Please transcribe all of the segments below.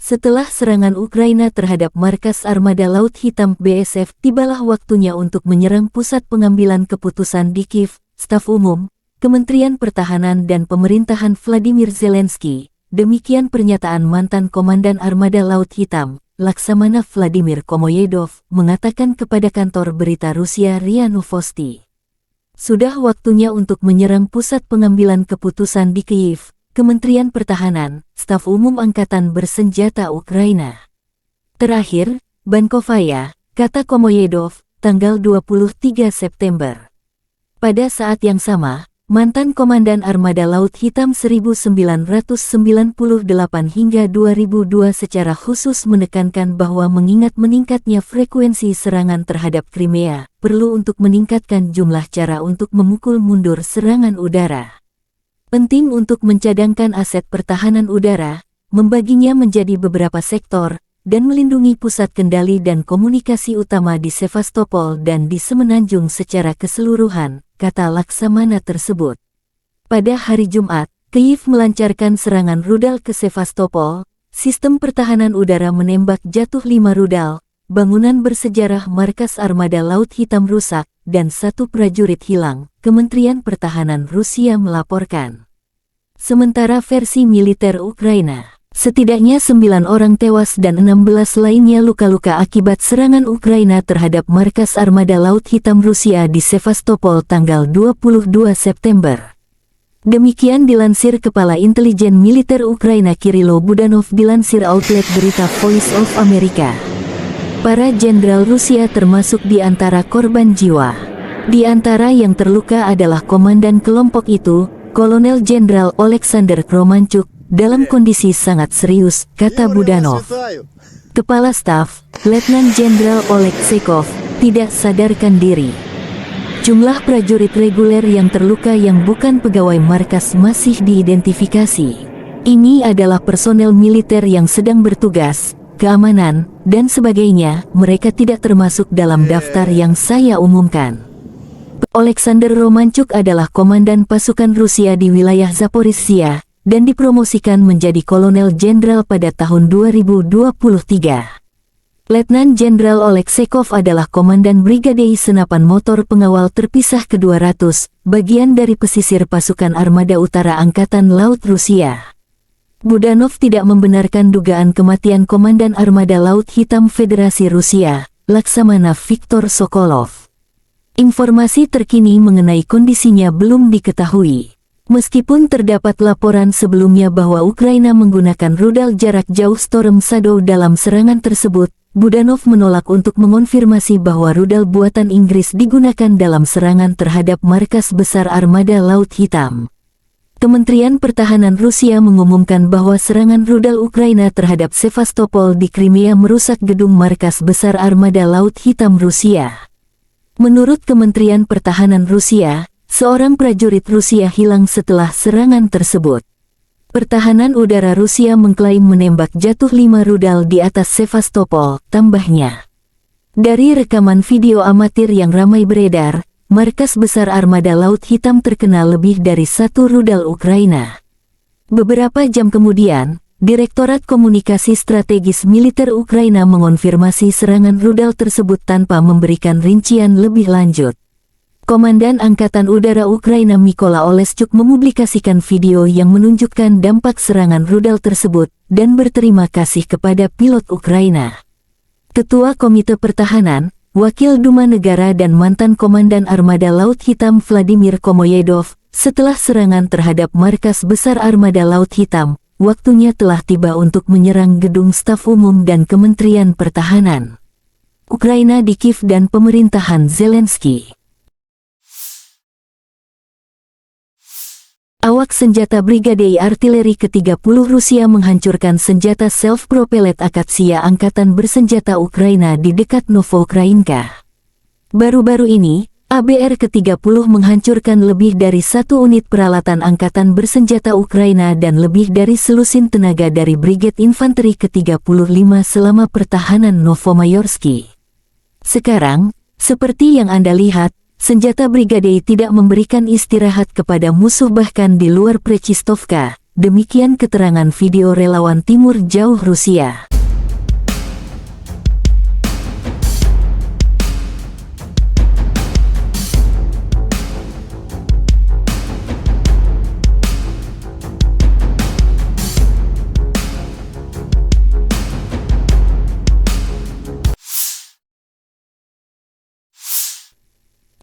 Setelah serangan Ukraina terhadap markas Armada Laut Hitam BSF, tibalah waktunya untuk menyerang pusat pengambilan keputusan di Kiev. Staf Umum, Kementerian Pertahanan dan Pemerintahan Vladimir Zelensky. Demikian pernyataan mantan Komandan Armada Laut Hitam, Laksamana Vladimir Komoyedov, mengatakan kepada kantor berita Rusia RIA Novosti. Sudah waktunya untuk menyerang pusat pengambilan keputusan di Kiev. Kementerian Pertahanan, Staf Umum Angkatan Bersenjata Ukraina. Terakhir, Bankovaya, kata Komoyedov, tanggal 23 September. Pada saat yang sama, mantan Komandan Armada Laut Hitam 1998 hingga 2002 secara khusus menekankan bahwa mengingat meningkatnya frekuensi serangan terhadap Crimea, perlu untuk meningkatkan jumlah cara untuk memukul mundur serangan udara. Penting untuk mencadangkan aset pertahanan udara, membaginya menjadi beberapa sektor, dan melindungi pusat kendali dan komunikasi utama di Sevastopol dan di Semenanjung secara keseluruhan, kata Laksamana tersebut. Pada hari Jumat, Kiev melancarkan serangan rudal ke Sevastopol. Sistem pertahanan udara menembak jatuh 5 rudal, bangunan bersejarah markas Armada Laut Hitam rusak, dan 1 prajurit hilang, Kementerian Pertahanan Rusia melaporkan. Sementara versi militer Ukraina, setidaknya 9 orang tewas dan 16 lainnya luka-luka akibat serangan Ukraina terhadap markas Armada Laut Hitam Rusia di Sevastopol tanggal 22 September. Demikian dilansir Kepala Intelijen Militer Ukraina Kirilo Budanov dilansir outlet berita Voice of America. Para jenderal Rusia termasuk di antara korban jiwa. Di antara yang terluka adalah komandan kelompok itu, Kolonel Jenderal Alexander Romanchuk, dalam kondisi sangat serius, kata Budanov. Kepala Staf, Letnan Jenderal Oleg Sekov, tidak sadarkan diri. Jumlah prajurit reguler yang terluka yang bukan pegawai markas masih diidentifikasi. Ini adalah personel militer yang sedang bertugas, keamanan, dan sebagainya. Mereka tidak termasuk dalam daftar yang saya umumkan. Alexander Romanchuk adalah komandan pasukan Rusia di wilayah Zaporizhia, dan dipromosikan menjadi kolonel jenderal pada tahun 2023. Letnan Jenderal Oleg Sekov adalah komandan Brigade Senapan Motor Pengawal Terpisah ke-200, bagian dari pesisir pasukan Armada Utara Angkatan Laut Rusia. Budanov tidak membenarkan dugaan kematian Komandan Armada Laut Hitam Federasi Rusia, Laksamana Viktor Sokolov. Informasi terkini mengenai kondisinya belum diketahui. Meskipun terdapat laporan sebelumnya bahwa Ukraina menggunakan rudal jarak jauh Storm Shadow dalam serangan tersebut, Budanov menolak untuk mengonfirmasi bahwa rudal buatan Inggris digunakan dalam serangan terhadap markas besar Armada Laut Hitam. Kementerian Pertahanan Rusia mengumumkan bahwa serangan rudal Ukraina terhadap Sevastopol di Crimea merusak gedung markas besar Armada Laut Hitam Rusia. Menurut Kementerian Pertahanan Rusia, seorang prajurit Rusia hilang setelah serangan tersebut. Pertahanan udara Rusia mengklaim menembak jatuh 5 rudal di atas Sevastopol, tambahnya. Dari rekaman video amatir yang ramai beredar, markas besar Armada Laut Hitam terkena lebih dari 1 rudal Ukraina. Beberapa jam kemudian, Direktorat Komunikasi Strategis Militer Ukraina mengonfirmasi serangan rudal tersebut tanpa memberikan rincian lebih lanjut. Komandan Angkatan Udara Ukraina Mykola Oleschuk mempublikasikan video yang menunjukkan dampak serangan rudal tersebut dan berterima kasih kepada pilot Ukraina. Ketua Komite Pertahanan, Wakil Duma Negara dan mantan Komandan Armada Laut Hitam Vladimir Komoyedov, setelah serangan terhadap markas besar Armada Laut Hitam, waktunya telah tiba untuk menyerang gedung staf umum dan Kementerian Pertahanan Ukraina di Kiev dan pemerintahan Zelensky. Awak senjata Brigade Artileri ke-30 Rusia menghancurkan senjata self-propelled Akatsia Angkatan Bersenjata Ukraina di dekat Novoukrayinka. Baru-baru ini, ABR ke-30 menghancurkan lebih dari 1 unit peralatan Angkatan Bersenjata Ukraina dan lebih dari selusin tenaga dari Brigade Infanteri ke-35 selama pertahanan Novomayorsky. Sekarang, seperti yang Anda lihat, senjata brigade tidak memberikan istirahat kepada musuh bahkan di luar Prechistovka, demikian keterangan video relawan Timur Jauh Rusia.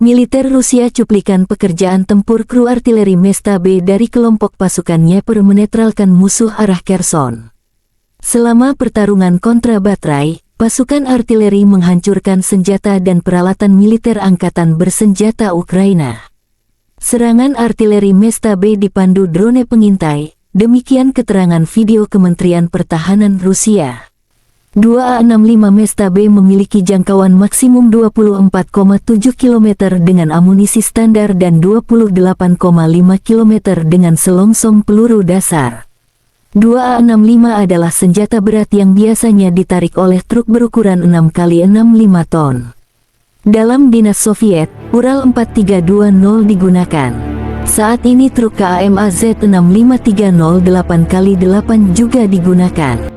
Militer Rusia cuplikan pekerjaan tempur kru artileri Mesta B dari kelompok pasukan Dnieper menetralkan musuh arah Kherson. Selama pertarungan kontra Batrai, pasukan artileri menghancurkan senjata dan peralatan militer angkatan bersenjata Ukraina. Serangan artileri Mesta B dipandu drone pengintai, demikian keterangan video Kementerian Pertahanan Rusia. 2A65 Mesta B memiliki jangkauan maksimum 24,7 km dengan amunisi standar dan 28,5 km dengan selongsong peluru dasar. 2A65 adalah senjata berat yang biasanya ditarik oleh truk berukuran 6x65 ton. Dalam dinas Soviet, Ural 4320 digunakan. Saat ini truk KAMAZ 65308 8x8 juga digunakan.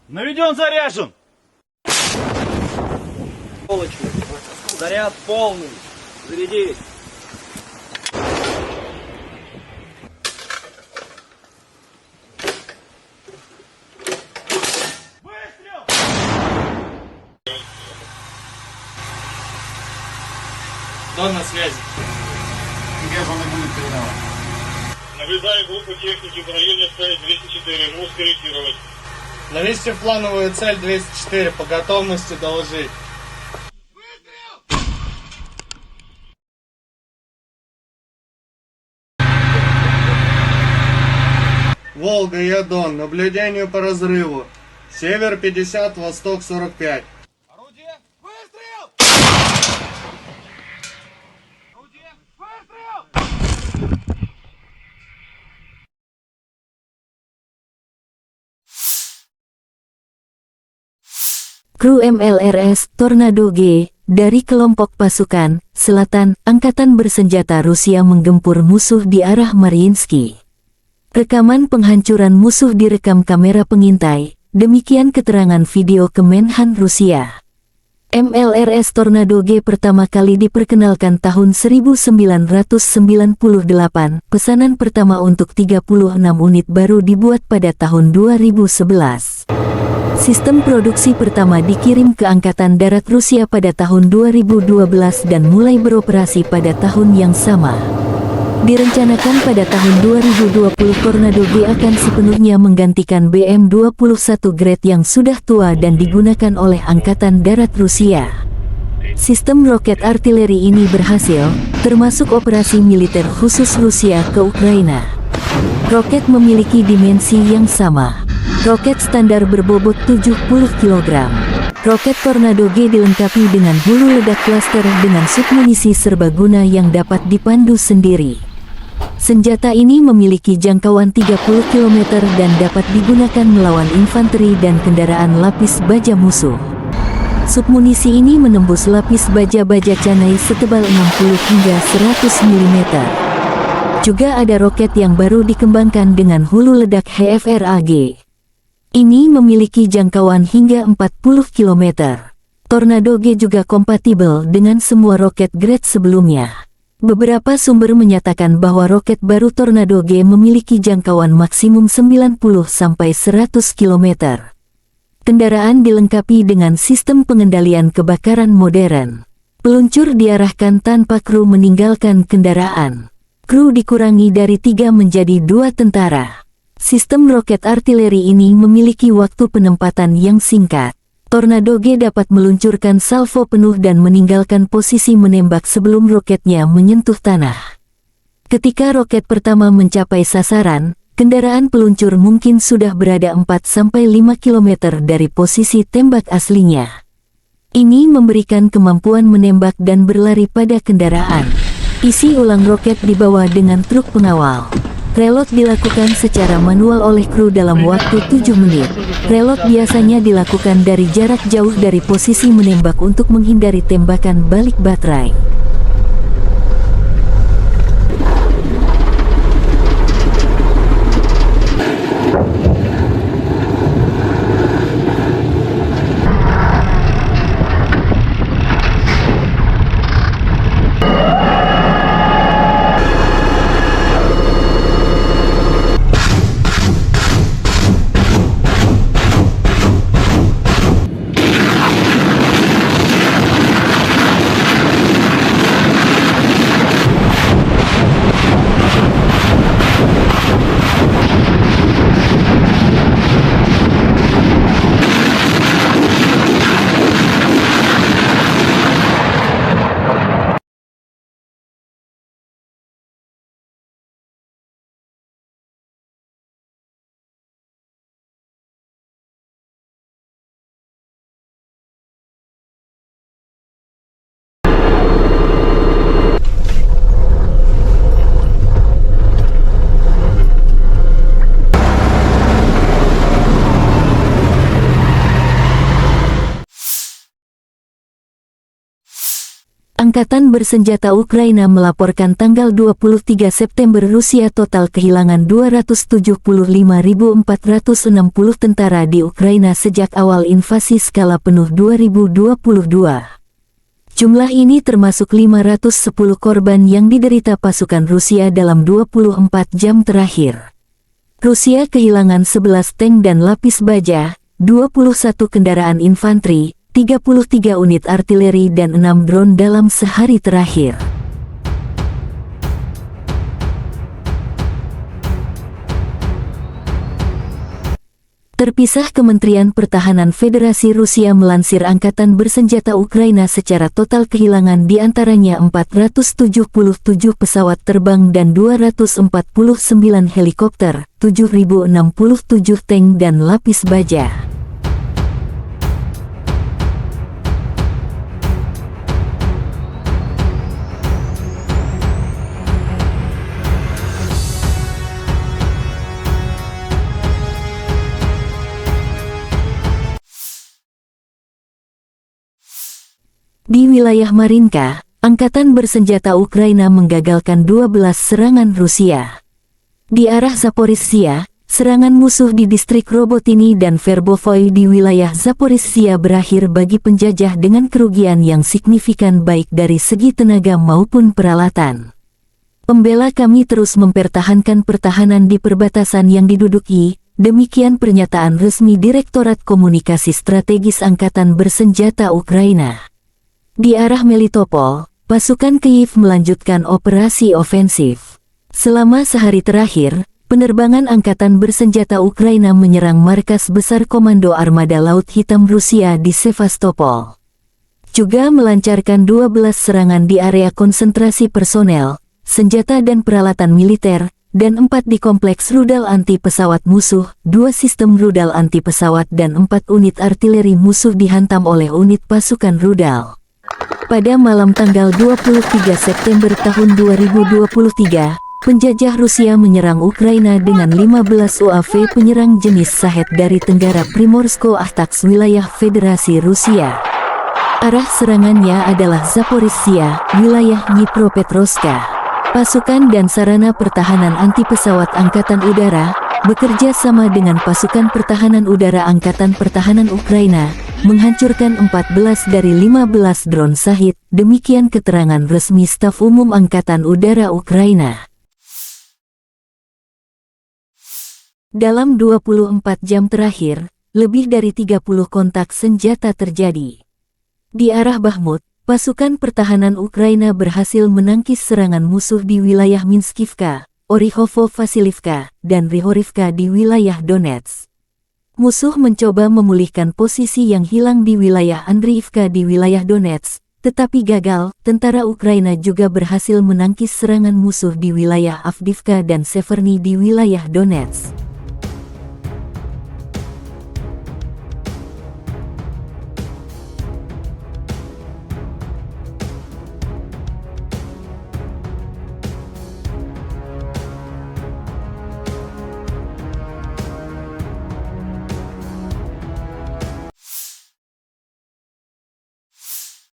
Наведен, заряжен! Заряд полный. Зарядись. Выстрел! Дон на связи. Где же он и будет передавать? Наблюдаю группу техники в районе цели 204. Могу скорректировать. Навесьте в плановую цель 204. По готовности доложить. Волга, я Дон. Наблюдению по разрыву. Север 50, восток 45. Орудие! Выстрел! Орудие! Выстрел! Kru MLRS Tornado G dari kelompok pasukan Selatan Angkatan Bersenjata Rusia menggempur musuh di arah Mariinsky. Rekaman penghancuran musuh direkam kamera pengintai, demikian keterangan video Kemenhan Rusia. MLRS Tornado G pertama kali diperkenalkan tahun 1998, pesanan pertama untuk 36 unit baru dibuat pada tahun 2011. Sistem produksi pertama dikirim ke Angkatan Darat Rusia pada tahun 2012 dan mulai beroperasi pada tahun yang sama. Direncanakan pada tahun 2020 Tornado G akan sepenuhnya menggantikan BM-21 Grade yang sudah tua dan digunakan oleh Angkatan Darat Rusia. Sistem roket artileri ini berhasil, termasuk operasi militer khusus Rusia ke Ukraina. Roket memiliki dimensi yang sama. Roket standar berbobot 70 kg. Roket Tornado G dilengkapi dengan hulu ledak klaster dengan submunisi serbaguna yang dapat dipandu sendiri. Senjata ini memiliki jangkauan 30 km dan dapat digunakan melawan infanteri dan kendaraan lapis baja musuh. Submunisi ini menembus lapis baja-baja canai setebal 60 hingga 100 mm. Juga ada roket yang baru dikembangkan dengan hulu ledak HFRAG. Ini memiliki jangkauan hingga 40 km. Tornado G juga kompatibel dengan semua roket grade sebelumnya. Beberapa sumber menyatakan bahwa roket baru Tornado G memiliki jangkauan maksimum 90-100 km. Kendaraan dilengkapi dengan sistem pengendalian kebakaran modern. Peluncur diarahkan tanpa kru meninggalkan kendaraan. Kru dikurangi dari 3 menjadi 2 tentara. Sistem roket artileri ini memiliki waktu penempatan yang singkat. Tornado G dapat meluncurkan salvo penuh dan meninggalkan posisi menembak sebelum roketnya menyentuh tanah. Ketika roket pertama mencapai sasaran, kendaraan peluncur mungkin sudah berada 4-5 km dari posisi tembak aslinya. Ini memberikan kemampuan menembak dan berlari pada kendaraan. Isi ulang roket dibawa dengan truk pengawal. Reload dilakukan secara manual oleh kru dalam waktu 7 menit. Reload biasanya dilakukan dari jarak jauh dari posisi menembak untuk menghindari tembakan balik baterai. Angkatan Bersenjata Ukraina melaporkan tanggal 23 September Rusia total kehilangan 275.460 tentara di Ukraina sejak awal invasi skala penuh 2022. Jumlah ini termasuk 510 korban yang diderita pasukan Rusia dalam 24 jam terakhir. Rusia kehilangan 11 tank dan lapis baja, 21 kendaraan infanteri, 33 unit artileri dan 6 drone dalam sehari terakhir. Terpisah, Kementerian Pertahanan Federasi Rusia melansir Angkatan Bersenjata Ukraina secara total kehilangan diantaranya 477 pesawat terbang dan 249 helikopter, 7.067 tank dan lapis baja. Di wilayah Marinka, Angkatan Bersenjata Ukraina menggagalkan 12 serangan Rusia. Di arah Zaporizhzhia, serangan musuh di distrik Robotini dan Verbovoy di wilayah Zaporizhzhia berakhir bagi penjajah dengan kerugian yang signifikan baik dari segi tenaga maupun peralatan. Pembela kami terus mempertahankan pertahanan di perbatasan yang diduduki, demikian pernyataan resmi Direktorat Komunikasi Strategis Angkatan Bersenjata Ukraina. Di arah Melitopol, pasukan Kyiv melanjutkan operasi ofensif. Selama sehari terakhir, penerbangan Angkatan Bersenjata Ukraina menyerang markas besar Komando Armada Laut Hitam Rusia di Sevastopol. juga melancarkan 12 serangan di area konsentrasi personel, senjata dan peralatan militer, dan 4 di kompleks rudal anti-pesawat musuh, 2 sistem rudal anti-pesawat dan 4 unit artileri musuh dihantam oleh unit pasukan rudal. Pada malam tanggal 23 September tahun 2023, penjajah Rusia menyerang Ukraina dengan 15 UAV penyerang jenis Shahed dari Tenggara Primorsko-Akhtarsk wilayah Federasi Rusia. Arah serangannya adalah Zaporizhia, wilayah Dnipropetrovska. Pasukan dan sarana pertahanan anti-pesawat Angkatan Udara bekerja sama dengan pasukan pertahanan udara Angkatan Pertahanan Ukraina, menghancurkan 14 dari 15 drone Shahed, demikian keterangan resmi Staf Umum Angkatan Udara Ukraina. Dalam 24 jam terakhir, lebih dari 30 kontak senjata terjadi. Di arah Bakhmut, pasukan pertahanan Ukraina berhasil menangkis serangan musuh di wilayah Minskivka, Oryhovo-Vasilivka, dan Rihorivka di wilayah Donetsk. Musuh mencoba memulihkan posisi yang hilang di wilayah Andriivka di wilayah Donetsk, tetapi gagal. Tentara Ukraina juga berhasil menangkis serangan musuh di wilayah Avdiivka dan Severny di wilayah Donetsk.